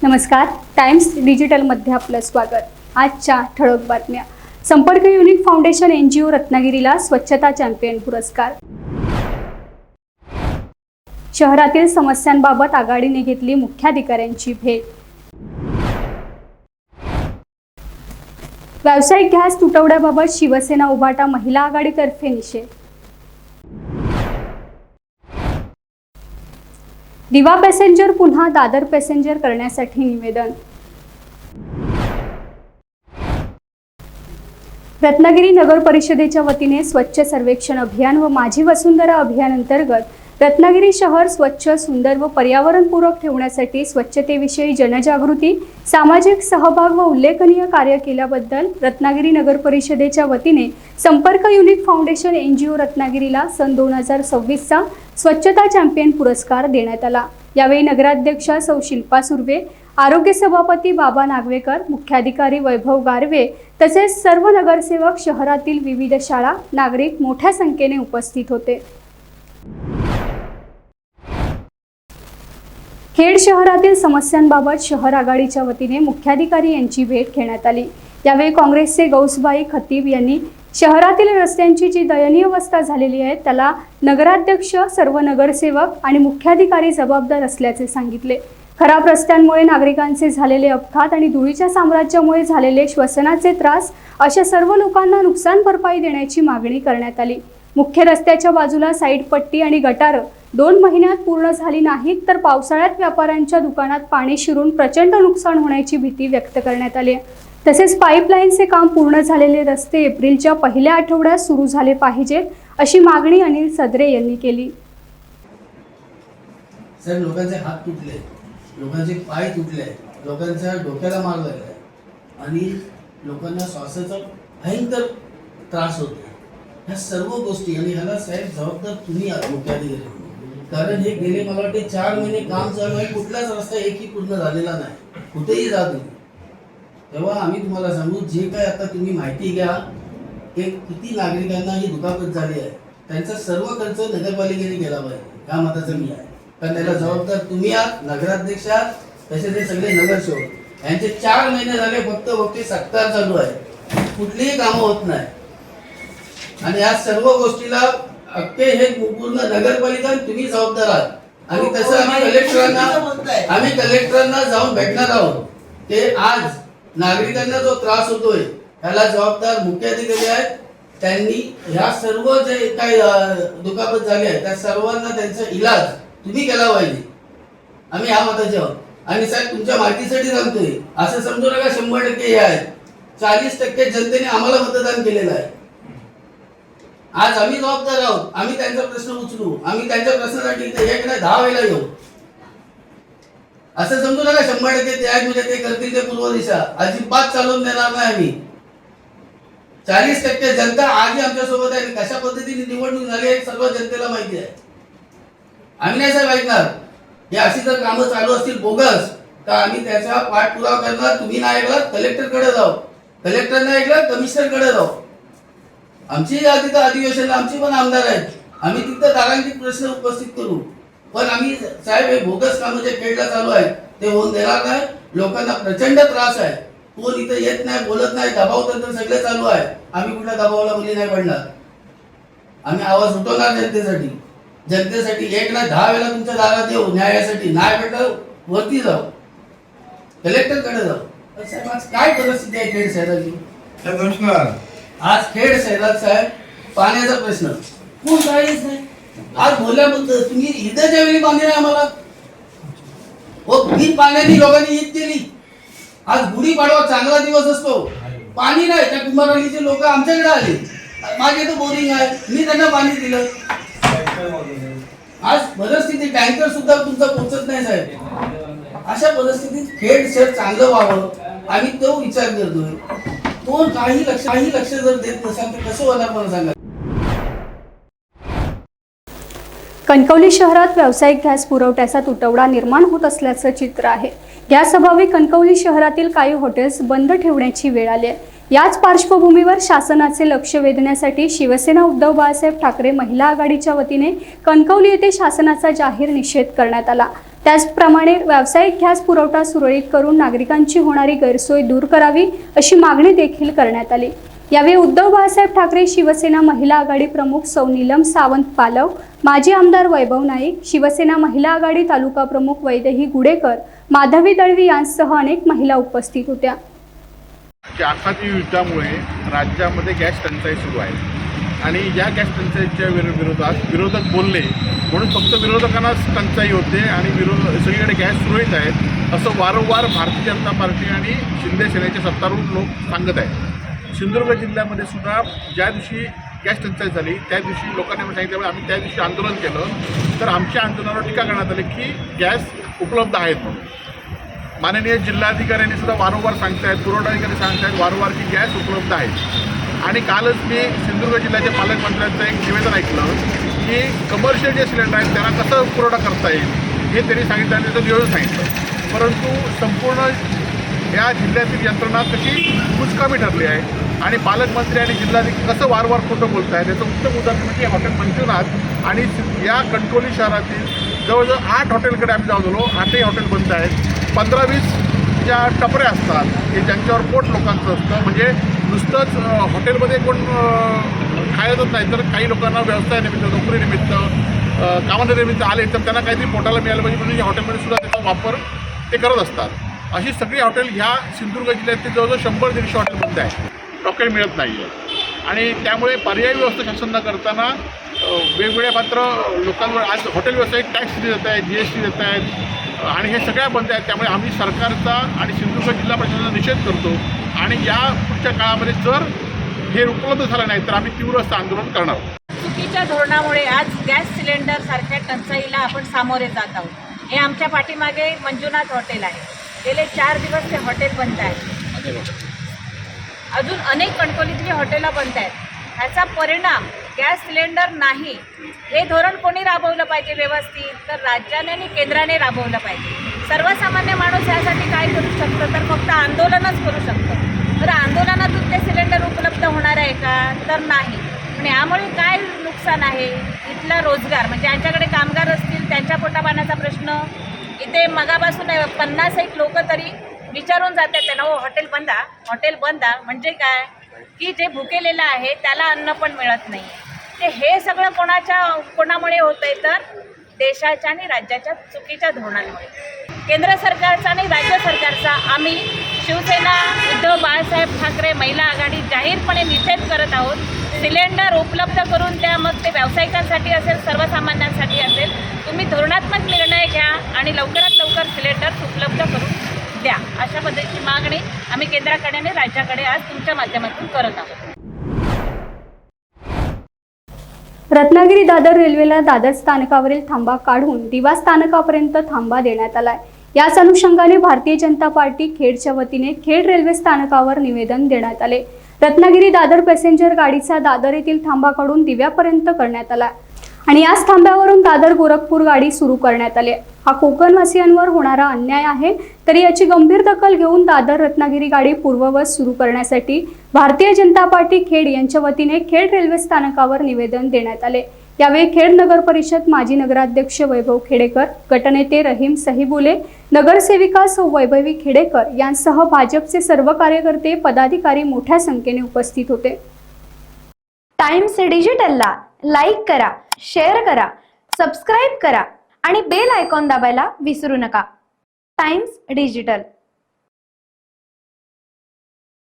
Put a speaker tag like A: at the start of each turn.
A: नमस्कार, टाइम्स डिजिटलमध्ये आपलं स्वागत। आजच्या ठळक बातम्या। संपर्क युनिक फाउंडेशन NGO रत्नागिरीला स्वच्छता चॅम्पियन पुरस्कार। शहरातील समस्यांबाबत आघाडीने घेतली मुख्याधिकाऱ्यांची भेट। व्यावसायिक गॅस तुटवड्याबाबत शिवसेना उभाटा महिला आघाडीतर्फे निषेध। दिवा पॅसेंजर पुन्हा दादर पॅसेंजर करण्यासाठी निवेदन। रत्नागिरी नगर परिषदेच्या वतीने स्वच्छ सर्वेक्षण अभियान व माझी वसुंधरा अभियान अंतर्गत रत्नागिरी शहर स्वच्छ, सुंदर व पर्यावरणपूरक ठेवण्यासाठी स्वच्छतेविषयी जनजागृती, सामाजिक सहभाग व उल्लेखनीय कार्य केल्याबद्दल रत्नागिरी नगर परिषदेच्या वतीने संपर्क युनिक फाउंडेशन NGO रत्नागिरीला सन 2026चा स्वच्छता चॅम्पियन पुरस्कार देण्यात आला। यावेळी नगराध्यक्षा सौ शिल्पा सुर्वे, आरोग्य सभापती बाबा नागवेकर, मुख्याधिकारी वैभव गारवे तसेच सर्व नगरसेवक, शहरातील विविध शाळा, नागरिक मोठ्या संख्येने उपस्थित होते। खेड शहरातील समस्यांबाबत शहर आघाडीच्या वतीने मुख्याधिकारी यांची भेट घेण्यात आली। यावेळी काँग्रेसचे गौसबाई खतीब यांनी शहरातील रस्त्यांची जी दयनीय अवस्था झालेली आहे त्याला नगराध्यक्ष, सर्व नगरसेवक आणि मुख्याधिकारी जबाबदार असल्याचे सांगितले। खराब रस्त्यांमुळे नागरिकांचे झालेले अपघात आणि धुळीच्या साम्राज्यामुळे झालेले श्वसनाचे त्रास अशा सर्व लोकांना नुकसान भरपाई देण्याची मागणी करण्यात आली। मुख्य रस्त्याच्या बाजूला साईड पट्टी आणि गटार 2 महिन्यात पूर्ण झाली नाहीत तर पावसाळ्यात व्यापाऱ्यांच्या दुकानात पाणी शिरून प्रचंड नुकसान होण्याची भीती व्यक्त करण्यात आली। तसेच पाईपलाईनचे काम पूर्ण झालेले रस्ते एप्रिलच्या पहिल्या आठवड्यात सुरू झाले पाहिजेत अशी मागणी अनिल सदरे यांनी केली।
B: सर, लोकांचे हात तुटले, लोकांचे पाय तुटले, लोकांच्या डोक्याला मार लागला आणि लोकांना श्वासाचा भयंकर त्रास होतो। ह्या सर्व गोष्टी आणि ह्याला साहेब जबाबदार तुम्ही आहात, मुख्याधिकारी। कारण हे गेले मला वाटते 4 महिने काम चालू आहे, कुठलाच रस्ता एकही पूर्ण झालेला नाही, कुठेही जा तुम्ही। तेव्हा आम्ही तुम्हाला सांगू, जे काय आता तुम्ही माहिती घ्या की किती नागरिकांना ही दुखापत झाली आहे, त्यांचा सर्व खर्च नगरपालिकेने केला पाहिजे, या मताचं मी आहे। कारण त्याला जबाबदार तुम्ही आहात, नगराध्यक्ष आहात, तसेच हे सगळे नगरसेवक। यांचे 4 महिने झाले फक्त सत्कार चालू आहे, कुठलीही कामं होत नाही आणि या सर्व गोष्टीला अख्खे हे पूर्ण नगरपालिका तुम्ही जबाबदार आहात। आणि तसं आम्ही कलेक्टरांना जाऊन भेटणार आहोत ते आज नागरिकांना जो त्रास होतोय त्याला जबाबदार मुख्याधिकारी आहेत। त्यांनी ह्या सर्व जे काही दुखापत झाली आहे त्या सर्वांना त्यांचा इलाज तुम्ही केला पाहिजे, आम्ही ह्या मताचे आहोत। आणि साहेब, तुमच्या माहितीसाठी सांगतोय, असं समजू नका 100% हे आहेत, 40% जनतेने आम्हाला मतदान केलेलं आहे। आज आम्ही जबाबदार आहोत, आम्ही त्यांचा प्रश्न उचलू, आम्ही त्यांच्या प्रश्नासाठी इथे 1 नाही 10 वेळा येऊ। असं समजू नका 100% ते आहेत म्हणजे ते करतील ते पूर्व दिशा, अजिबात चालवून देणार नाही आम्ही। 40% जनता आजही आमच्या सोबत आहे। कशा पद्धतीने निवडणूक झाली आहे सर्व जनतेला माहिती आहे। आम्ही नाही साहेब ऐकणार, हे अशी जर कामं चालू असतील बोगस तर आम्ही त्याचा पाठपुरावा करणार। तुम्ही नाही ऐकलात कलेक्टरकडे जाऊ, कलेक्टर नाही ऐकलं कमिशनरकडे जाऊ। आमची तिथं अधिवेशन, आमची पण आमदार आहेत, आम्ही तिथं तारांकित प्रश्न उपस्थित करू। पण आम्ही साहेब हे बोगस कामं जे खेळला चालू आहे ते होऊन देणार नाही। लोकांना प्रचंड त्रास आहे, कोण इथं येत नाही, बोलत नाही, दबाव तंत्र सगळे चालू आहे। आम्ही कुठल्या दबावाला मुली नाही पडणार, आम्ही आवाज उठवणार जनतेसाठी। जनतेसाठी 1 नाही 10 वेळा तुमच्या दारात येऊ न्यायासाठी, नाही भेटलं वरती जाऊ, कलेक्टरकडे जाऊ। साहेब, आज काय परिस्थिती आहे खेड शहराची?
C: नमस्कार।
B: आज खेड शहरात साहेब पाण्याचा प्रश्न कोण काहीच नाही। आज बोलल्याबद्दल तुम्ही ईदच्या वेळी पाणी नाही आम्हाला, बिन पाण्याने लोकांनी ईद केली। आज गुढीपाडवा चांगला दिवस असतो, पाणी नाही, त्या कुंभारवाडीचे लोक आमच्याकडे आले, माझे तर बोरिंग आहे, मी त्यांना पाणी दिलं। आज परिस्थिती टँकर सुद्धा तुमचा पोहोचत नाही साहेब। अशा परिस्थितीत खेड शहर चांगलं व्हावं आम्ही तो विचार करतोय। कोण काही लक्ष जर देत नसेल तर कसं होणार मला सांगा।
A: कणकवली शहरात व्यावसायिक गॅस पुरवठ्याचा तुटवडा निर्माण होत असल्याचं चित्र आहे। गॅस अभावी कणकवली शहरातील काही हॉटेल्स बंद ठेवण्याची वेळ आली आहे। याच पार्श्वभूमीवर शासनाचे लक्ष वेधण्यासाठी शिवसेना उद्धव बाळासाहेब ठाकरे महिला आघाडीच्या वतीने कणकवली येथे शासनाचा जाहीर निषेध करण्यात आला। त्याचप्रमाणे व्यावसायिक गॅस पुरवठा सुरळीत करून नागरिकांची होणारी गैरसोय दूर करावी अशी मागणी देखील करण्यात आली। यावेळी उद्धव बाळासाहेब ठाकरे, शिवसेना महिला आघाडी प्रमुख सौ नीलम सावंत पालव, माजी आमदार वैभव नाईक, शिवसेना महिला आघाडी तालुका प्रमुख वैदेही गुडेकर, माधवी दळवी यांसह अनेक महिला उपस्थित होत्या।
C: आखाती युद्धामुळे राज्यामध्ये गॅस टंचाई सुरू आहे आणि या गॅस टंचाईच्या विरोधात विरोधक बोलले म्हणून फक्त विरोधकांनाच टंचाई होते आणि सगळीकडे गॅस सुरळीत आहेत असं वारंवार भारतीय जनता पार्टी आणि शिंदे सेनेचे सत्तारूढ लोक सांगत आहेत। सिंधुदुर्ग जिल्ह्यामध्ये सुद्धा ज्या दिवशी गॅस टंचाई झाली त्या दिवशी लोकांनी सांगितल्यामुळे आम्ही त्या दिवशी आंदोलन केलं, तर आमच्या आंदोलनावर टीका करण्यात आली की गॅस उपलब्ध आहेत म्हणून। माननीय जिल्हाधिकाऱ्यांनी सुद्धा वारंवार सांगतायत, पुरवठाधिकारी सांगतायत वारंवार की गॅस उपलब्ध आहेत। आणि कालच मी सिंधुदुर्ग जिल्ह्याच्या पालकमंत्र्यांचं एक निवेदन ऐकलं की कमर्शियल जे सिलेंडर आहेत त्यांना कसं पुरवठा करता येईल हे त्यांनी सांगितलं आणि त्याचं नियोजन सांगितलं, परंतु संपूर्ण या जिल्ह्यातील यंत्रणा कशी मुचकामी ठरली आहे आणि पालकमंत्री आणि जिल्हाधिकारी कसं वारंवार खोटं बोलत आहेत याचं उत्तम उदाहरण म्हणजे हॉटेल मंजुनाथ आणि या कणकवली शहरातील जवळजवळ 8 हॉटेलकडे आम्ही जाऊन आलो। 8ही हॉटेल बंद आहेत। 15-20 ज्या टपऱ्या असतात की ज्यांच्यावर पोट लोकांचं असतं, म्हणजे नुसतंच हॉटेलमध्ये कोण खायचंच नाही तर काही लोकांना व्यवसायानिमित्त, नोकरीनिमित्त, कामानिमित्त आले तर त्यांना काहीतरी पोटाला मिळालं पाहिजे म्हणून या हॉटेलमध्ये सुद्धा त्याचा वापर ते करत असतात। अशी सगळी हॉटेल ह्या सिंधुदुर्ग जिल्ह्यातील जवळजवळ 100-150 हॉटेल बंद आहे, टोकन मिळत नाही आहे आणि त्यामुळे पर्यायी व्यवस्था शासन न करताना वेगवेगळ्या पात्र लोकांवर आज हॉटेल व्यावसायिक टॅक्स देत आहेत, GST देत आहेत आणि हे सगळ्या बंद आहेत। त्यामुळे आम्ही सरकारचा आणि सिंधुदुर्ग जिल्हा प्रशासनाचा निषेध करतो आणि या पुढच्या काळामध्ये जर हे उपलब्ध झालं नाही तर आम्ही तीव्र असं आंदोलन करणार।
D: चुकीच्या धोरणामुळे आज गॅस सिलेंडर सारख्या टंचाईला आपण सामोरे जात आहोत। हे आमच्या पाठीमागे मंजुनाथ हॉटेल आहे, गेले 4 दिवस ते हॉटेल बंद आहे। अजून अनेक कणकवलीतली हॉटेलं बंद आहेत। ह्याचा परिणाम गॅस सिलेंडर नाही, हे धोरण कोणी राबवलं पाहिजे व्यवस्थित, तर राज्याने आणि केंद्राने राबवलं पाहिजे। सर्वसामान्य माणूस यासाठी काय करू शकतो, तर फक्त आंदोलनच करू शकतो। तर आंदोलनातून ते सिलेंडर उपलब्ध होणार आहे का, तर नाही। पण यामुळे काय नुकसान आहे, इथला रोजगार म्हणजे ज्यांच्याकडे कामगार असतील त्यांच्या पोटापाण्याचा प्रश्न, इथे मगापासून 50-1 लोक तरी विचारून जातात त्यांना, हो हॉटेल बंदा म्हणजे काय की जे भुकेलेलं आहे त्याला अन्न पण मिळत नाही। ते हे सगळं कोणामुळे होतंय, तर देशाच्या आणि राज्याच्या चुकीच्या धोरणांमुळे। केंद्र सरकारचा आणि राज्य सरकारचा आम्ही शिवसेना उद्धव बाळासाहेब ठाकरे महिला आघाडी जाहीरपणे निषेध करत आहोत। सिलेंडर उपलब्ध करून द्या, मग ते व्यावसायिकांसाठी असेल, सर्वसामान्यांसाठी असेल, तुम्ही धोरणात्मक निर्णय घ्या आणि लवकरात लवकर सिलेंडर उपलब्ध करून द्या, अशा पद्धतीची मागणी आम्ही केंद्राकडे आणि राज्याकडे आज तुमच्या माध्यमातून करत आहोत।
A: रत्नागिरी दादर रेल्वेला दादर स्थानकावरील थांबा काढून दिवा स्थानकापर्यंत थांबा देण्यात आलाय। याच अनुषंगाने भारतीय जनता पार्टी खेडच्या वतीने खेड रेल्वे स्थानकावर निवेदन देण्यात आले। रत्नागिरी दादर पॅसेंजर गाडीचा दादर येथील थांबा काढून दिव्यापर्यंत करण्यात आला आणि याच थांब्यावरून दादर गोरखपूर गाडी सुरू करण्यात आली। हा कोकणवासियांवर होणारा अन्याय आहे, तरी याची गंभीर दखल घेऊन दादर रत्नागिरी गाडी पूर्ववत सुरू करण्यासाठी भारतीय जनता पार्टी खेड यांच्या वतीने खेड रेल्वे स्थानकावर निवेदन देण्यात आले। यावेळी खेड नगर परिषद माजी नगराध्यक्ष वैभव खेडेकर, गटनेते रहीम सहीबुले, नगरसेविका सौ वैभवी खेडेकर यांसह भाजपचे सर्व कार्यकर्ते, पदाधिकारी मोठ्या संख्येने उपस्थित होते।
E: टाइम्स डिजिटलला लाईक करा, शेअर करा, सबस्क्राईब करा आणि बेल आयकॉन दाबायला विसरू नका। Times digital.